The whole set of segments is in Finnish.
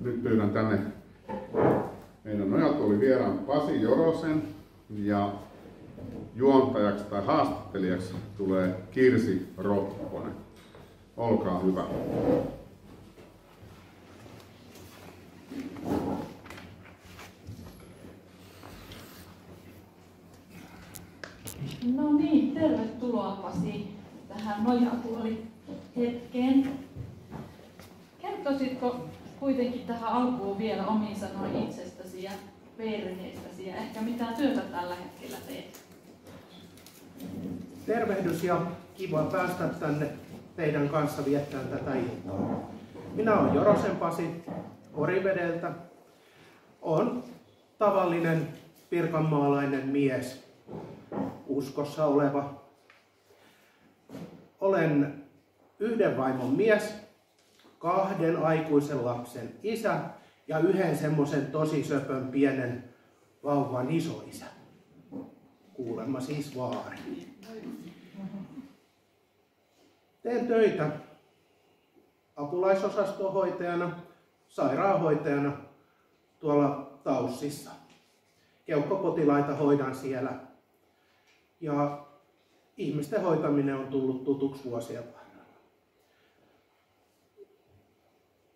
nyt pyydän tänne meidän Nojatuoli vieraan Pasi Jorosen ja juontajaksi tai haastattelijaksi tulee Kirsi Ropponen. Olkaa hyvä. No niin, tervetuloa Pasi tähän Nojatuoli-hetkeen. Kertoisitko kuitenkin tähän alkuun vielä omin sanoin itsestäsi ja perheestäsi ja ehkä mitä työtä tällä hetkellä teet? Tervehdys ja kiva päästä tänne teidän kanssa viettämään tätä iltaa. Minä olen Jorosen Pasi Orivedeltä. Olen tavallinen pirkanmaalainen mies, uskossa oleva. Olen yhden vaimon mies, 2 aikuisen lapsen isä ja 1 semmoisen tosi söpön pienen vauvan isoisä. Kuulemma siis vaari. Teen töitä apulaisosastohoitajana, sairaanhoitajana tuolla Taussissa. Keuhkopotilaita hoidan siellä ja ihmisten hoitaminen on tullut tutuksi vuosien varrella.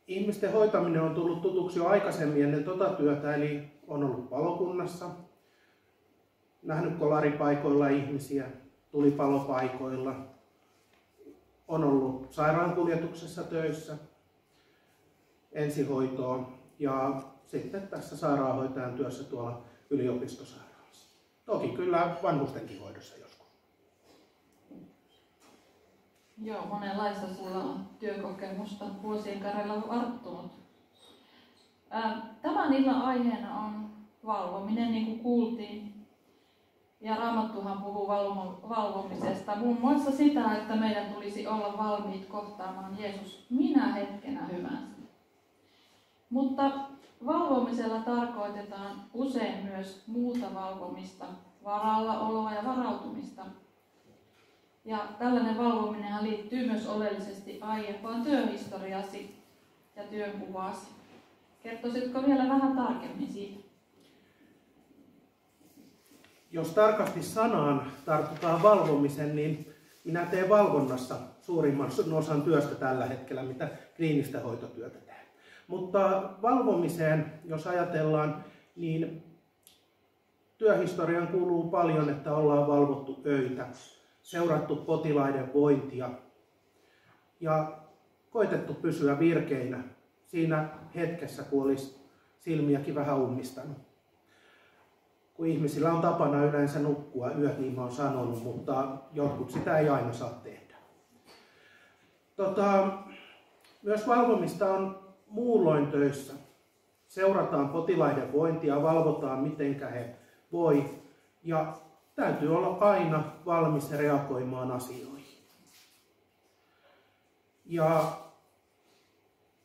Ihmisten hoitaminen on tullut tutuksi jo aikaisemmin ennen työtä, eli on ollut palokunnassa, nähnyt kolaripaikoilla ihmisiä, tulipalopaikoilla, on ollut sairaankuljetuksessa töissä, ensihoitoon ja sitten tässä sairaanhoitajan työssä tuolla yliopistosairaalassa. Toki kyllä vanhustenkin hoidossa joskus. Joo, monenlaista sulla on työkokemusta vuosien varrella varttunut. Tämän illan aiheena on valvominen, niin kuin kuultiin. Ja Raamattuhan puhuu valvomisesta, muun muassa sitä, että meidän tulisi olla valmiit kohtaamaan Jeesus minä hetkenä hyvänsä. Mutta valvomisella tarkoitetaan usein myös muuta valvomista, varallaoloa ja varautumista. Ja tällainen valvominen liittyy myös oleellisesti aiempaan työhistoriasi ja työnkuvaasi. Kertoisitko vielä vähän tarkemmin siitä? Jos tarkasti sanaan tartutaan valvomisen, niin minä teen valvonnassa suurimman osan työstä tällä hetkellä, mitä kliinistä hoitotyötä teen. Mutta valvomiseen, jos ajatellaan, niin työhistoriaan kuuluu paljon, että ollaan valvottu öitä, seurattu potilaiden vointia ja koitettu pysyä virkeinä siinä hetkessä, kun olisi silmiäkin vähän ummistanut. Kun ihmisillä on tapana yleensä nukkua yöt, niin mä oon sanonut, mutta jotkut sitä ei aina saa tehdä. Myös valvomista on muulloin töissä. Seurataan potilaiden vointia, valvotaan mitenkä he voi ja täytyy olla aina valmis reagoimaan asioihin. Ja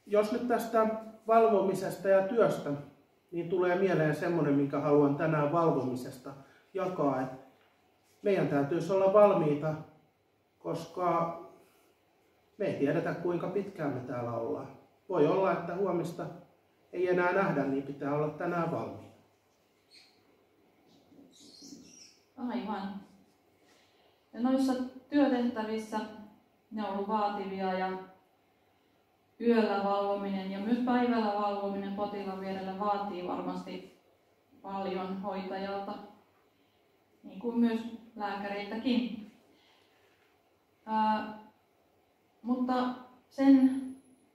jos nyt tästä valvomisesta ja työstä, niin tulee mieleen semmoinen, minkä haluan tänään valvomisesta jakaa, että meidän täytyisi olla valmiita, koska me ei tiedetä kuinka pitkään me täällä ollaan. Voi olla, että huomista ei enää nähdä, niin pitää olla tänään valmiina. Aivan. Ja noissa työtehtävissä ne on ollut vaativia ja yöllä valvominen ja myös päivällä valvominen potilaan vierellä vaatii varmasti paljon hoitajalta, niin kuin myös lääkäreiltäkin. Mutta sen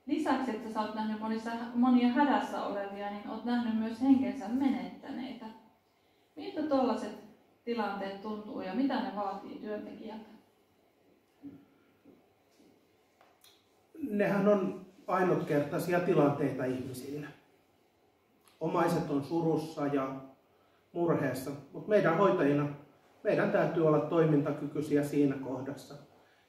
lisäksi, että sä oot nähnyt monia hädässä olevia, niin oot nähnyt myös henkensä menettäneitä. Miltä tuollaiset tilanteet tuntuu ja mitä ne vaatii työntekijältä? Nehän on ainutkertaisia tilanteita ihmisille. Omaiset on surussa ja murheessa, mutta meidän hoitajina meidän täytyy olla toimintakykyisiä siinä kohdassa.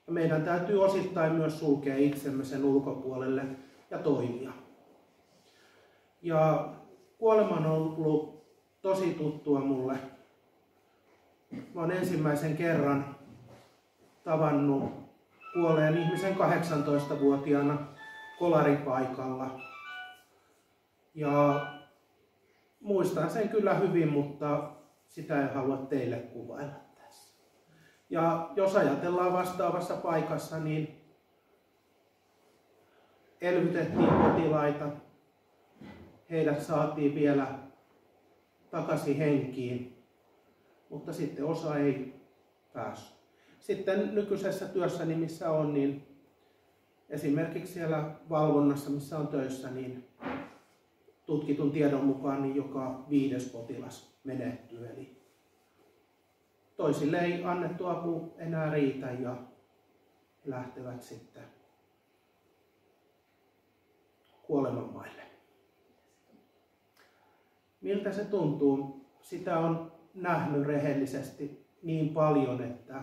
Ja meidän täytyy osittain myös sulkea itsemme sen ulkopuolelle ja toimia. Ja kuolema on ollut tosi tuttua mulle. Mä olen ensimmäisen kerran tavannut kuolleen ihmisen 18-vuotiaana kolaripaikalla. Ja muistan sen kyllä hyvin, mutta sitä en halua teille kuvailla tässä. Ja jos ajatellaan vastaavassa paikassa, niin elvytettiin potilaita, heidät saatiin vielä takaisin henkiin, mutta sitten osa ei päässyt. Sitten nykyisessä työssäni, missä on, niin esimerkiksi siellä valvonnassa, missä on töissä, niin tutkitun tiedon mukaan niin joka 5. potilas menehtyy. Eli toisille ei annettu apu enää riitä ja lähtevät sitten kuolemanmaille. Miltä se tuntuu? Sitä on nähnyt rehellisesti niin paljon, että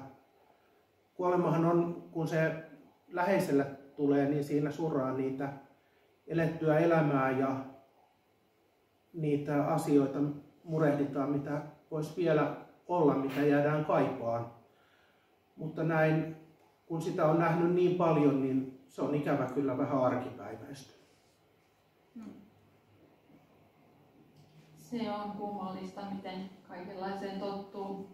kuolemahan on, kun se läheiselle tulee, niin siinä surraa niitä elettyä elämää ja niitä asioita murehditaan, mitä voisi vielä olla, mitä jäädään kaipaan. Mutta näin, kun sitä on nähnyt niin paljon, niin se on ikävä kyllä vähän arkipäiväistä. Se on kummallista, miten kaikenlaiseen tottuu.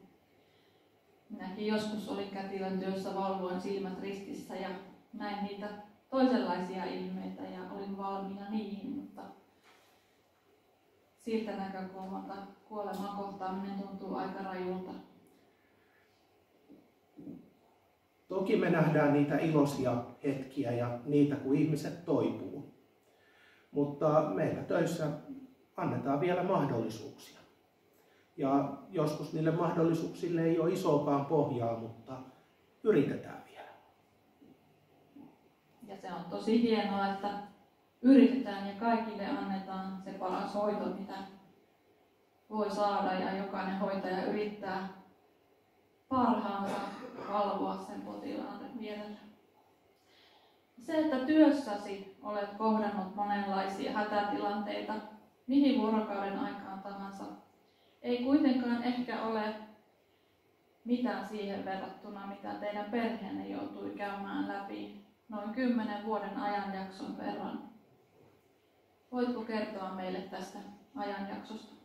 Minäkin joskus olin kätilön työssä valvoin silmät ristissä ja näin niitä toisenlaisia ilmeitä ja olin valmiina niihin, mutta siltä näkökulmalta kuoleman kohtaaminen tuntuu aika rajulta. Toki me nähdään niitä iloisia hetkiä ja niitä, kun ihmiset toipuu. Mutta meillä töissä annetaan vielä mahdollisuuksia. Ja joskus niille mahdollisuuksille ei ole isoakaan pohjaa, mutta yritetään vielä. Ja se on tosi hienoa, että yritetään ja kaikille annetaan se paras hoito, mitä voi saada. Ja jokainen hoitaja yrittää parhaansa valvoa sen potilaan vierellä. Se, että työssäsi olet kohdannut monenlaisia hätätilanteita, mihin vuorokauden aikaan tahansa, ei kuitenkaan ehkä ole mitään siihen verrattuna, mitä teidän perheenne joutui käymään läpi noin 10 vuoden ajanjakson verran. Voitko kertoa meille tästä ajanjaksosta?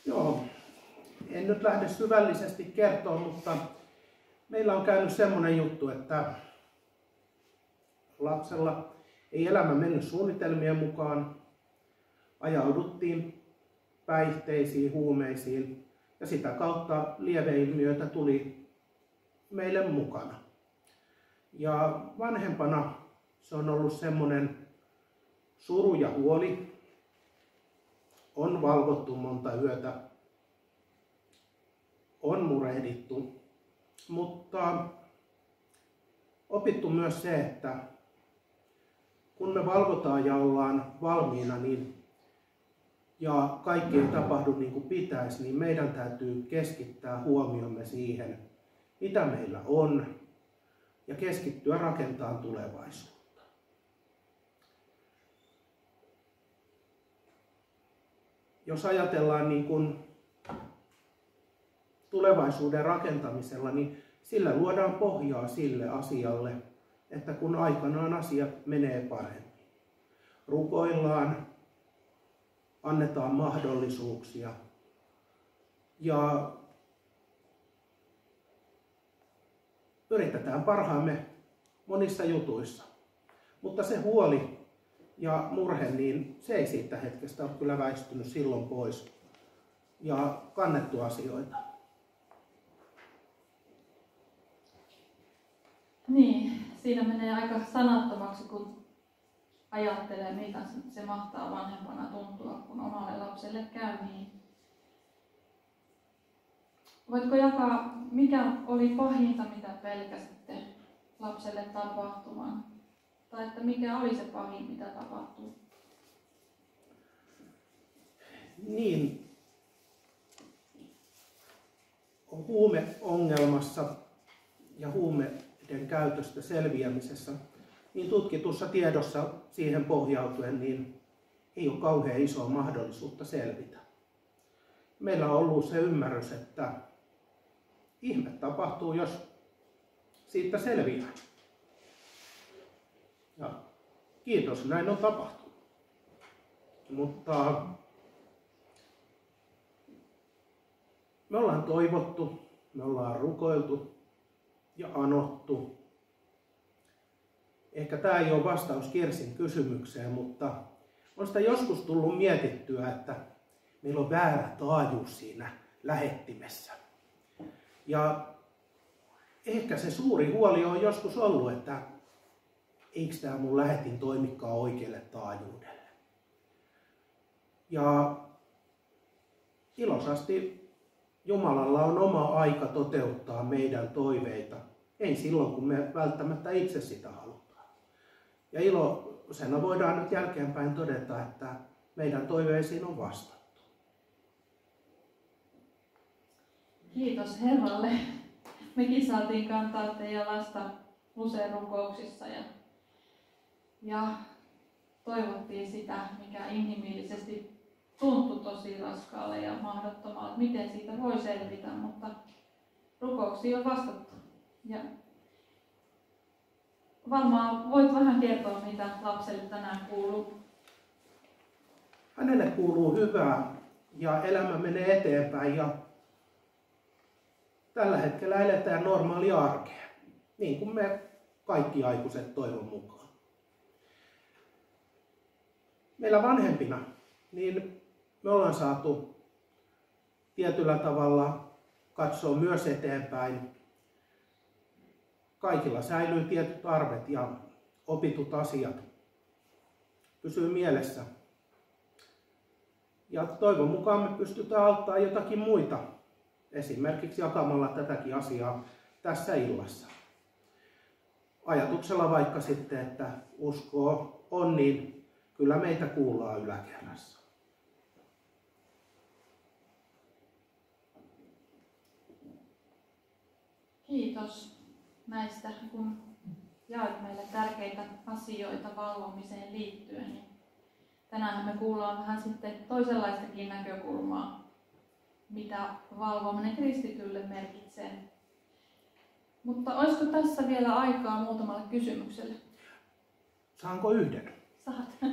Joo, en nyt lähde syvällisesti kertoa, mutta meillä on käynyt semmoinen juttu, että lapsella ei elämä mennyt suunnitelmien mukaan, ajauduttiin päihteisiin, huumeisiin ja sitä kautta lieveilmiöitä tuli meille mukana. Ja vanhempana se on ollut semmoinen suru ja huoli, on valvottu monta yötä, on murehdittu, mutta opittu myös se, että kun me valvotaan ja ollaan valmiina, niin ja kaikki ei tapahdu niin kuin pitäisi, niin meidän täytyy keskittää huomiomme siihen, mitä meillä on, ja keskittyä rakentamaan tulevaisuutta. Jos ajatellaan niin kuin tulevaisuuden rakentamisella, niin sillä luodaan pohjaa sille asialle, että kun aikanaan asiat menee paremmin. Rukoillaan, annetaan mahdollisuuksia ja yritetään parhaamme monissa jutuissa. Mutta se huoli ja murhe, niin se ei siitä hetkestä ole kyllä väistynyt silloin pois ja kannettu asioita. Niin, siinä menee aika sanattomaksi, kun ajattelee, mitä se mahtaa vanhempana tuntua, kun omalle lapselle käy niin. Voitko jakaa, mikä oli pahinta, mitä pelkäsitte lapselle tapahtumaan? Tai että mikä oli se pahin, mitä tapahtuu? Niin, huumeongelmassa ja huumeiden käytöstä selviämisessä, niin tutkitussa tiedossa siihen pohjautuen niin ei ole kauhean isoa mahdollisuutta selvitä. Meillä on ollut se ymmärrys, että ihme tapahtuu, jos siitä selviää. Ja kiitos, näin on tapahtunut. Mutta me ollaan toivottu, me ollaan rukoiltu ja anottu. Ehkä tämä ei ole vastaus Kirsin kysymykseen, mutta on sitä joskus tullut mietittyä, että meillä on väärä taajuus siinä lähettimessä. Ja ehkä se suuri huoli on joskus ollut, että eikö tämä mun lähetin toimikaan oikealle taajuudelle. Ja iloisesti Jumalalla on oma aika toteuttaa meidän toiveita. Ei silloin, kun me välttämättä itse sitä halutaan. Ja iloisena voidaan nyt jälkeenpäin todeta, että meidän toiveisiin on vastattu. Kiitos Herralle. Mekin saatiin kantaa teidän lasta usein rukouksissa ja toivottiin sitä, mikä inhimillisesti tuntui tosi raskaalle ja mahdottomalle, miten siitä voi selvitä, mutta rukouksiin on vastattu. Ja varmaan voit vähän kertoa, mitä lapselle tänään kuuluu. Hänelle kuuluu hyvää ja elämä menee eteenpäin ja tällä hetkellä eletään normaalia arkea, niin kuin me kaikki aikuiset toivon mukaan. Meillä vanhempina, niin me ollaan saatu tietyllä tavalla katsoa myös eteenpäin. Kaikilla säilyy tietyt arvet ja opitut asiat pysyy mielessä. Ja toivon mukaan me pystytään auttamaan jotakin muita, esimerkiksi jakamalla tätäkin asiaa tässä illassa. Ajatuksella vaikka sitten, että uskoa on, niin kyllä meitä kuullaan yläkerrassa. Kiitos näistä, kun jaat meille tärkeitä asioita valvomiseen liittyen. Niin tänään me kuullaan vähän sitten toisenlaistakin näkökulmaa, mitä valvominen kristitylle merkitsee. Mutta olisiko tässä vielä aikaa muutamalle kysymykselle? Saanko yhden? Saat.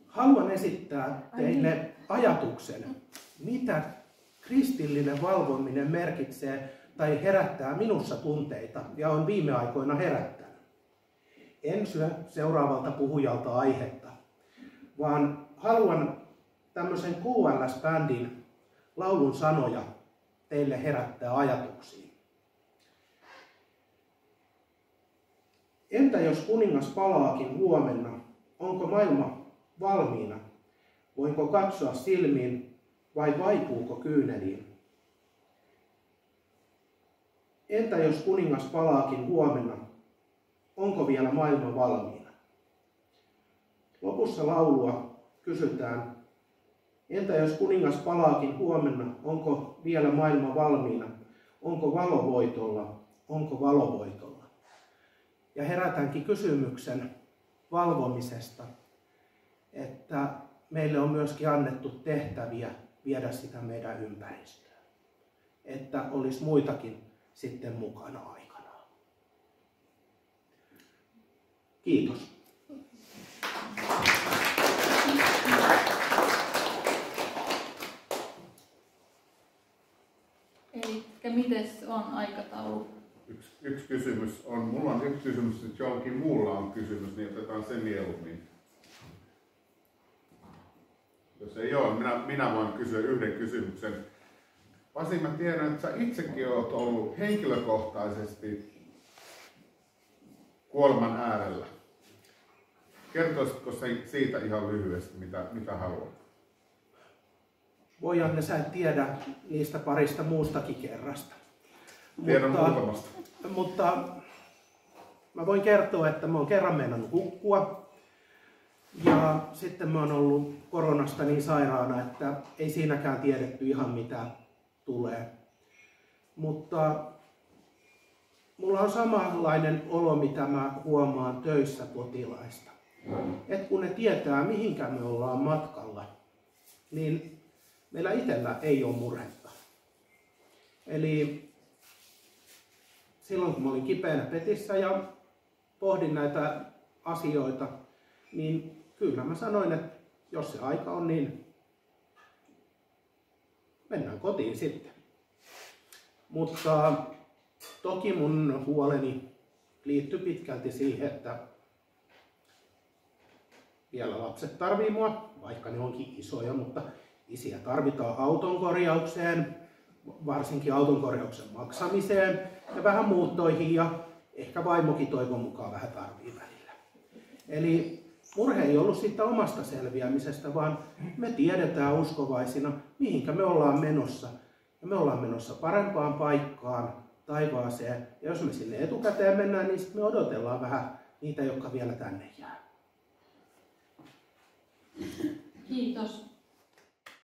Haluan esittää teille ajatuksen, mitä kristillinen valvominen merkitsee tai herättää minussa tunteita ja on viime aikoina herättänyt. En syö seuraavalta puhujalta aihetta, vaan haluan tämmöisen QLS-bändin laulun sanoja teille herättää ajatuksiin. Entä jos kuningas palaakin huomenna, onko maailma valmiina? Voinko katsoa silmiin vai vaipuuko kyyneliin? Entä jos kuningas palaakin huomenna, onko vielä maailma valmiina? Lopussa laulua kysytään, entä jos kuningas palaakin huomenna, onko vielä maailma valmiina? Onko valo voitolla? Onko valo voitolla? Ja herätänkin kysymyksen valvomisesta, että meille on myöskin annettu tehtäviä viedä sitä meidän ympäristöön. Että olisi muitakin sitten mukana aikanaan. Kiitos. Elikkä mites on aikataulu? Yksi kysymys on, mulla on yksi kysymys, että jollakin muulla on kysymys, niin otetaan se mieluummin. Jos ei ole, minä voin kysyä yhden kysymyksen. Pasi, mä tiedän, että sä itsekin olet ollut henkilökohtaisesti kuoleman äärellä. Kertoisitko siitä ihan lyhyesti, mitä haluat? Voi Janne, sä et tiedä niistä parista muustakin kerrasta. Tiedän muutamasta. Mutta mä voin kertoa, että mä oon kerran meinannut hukkua. Ja sitten mä oon ollut koronasta niin sairaana, että ei siinäkään tiedetty ihan mitä tulee. Mutta mulla on samanlainen olo, mitä mä huomaan töissä potilaista. Et kun ne tietää, mihinkä me ollaan matkalla, niin meillä itsellä ei ole murhetta. Eli silloin kun mä olin kipeänä petissä ja pohdin näitä asioita, niin kyllä mä sanoin, että jos se aika on, niin mennään kotiin sitten. Mutta toki mun huoleni liittyy pitkälti siihen, että vielä lapset tarvii mua, vaikka ne onkin isoja, mutta isiä tarvitaan auton korjaukseen, varsinkin auton korjauksen maksamiseen ja vähän muuttoihin ja ehkä vaimokin toivon mukaan vähän tarvii välillä. Eli murhe ei ollut siitä omasta selviämisestä, vaan me tiedetään uskovaisina, mihinkä me ollaan menossa. Ja me ollaan menossa parempaan paikkaan, taivaaseen. Ja jos me sinne etukäteen mennään, niin sitten me odotellaan vähän niitä, jotka vielä tänne jää. Kiitos.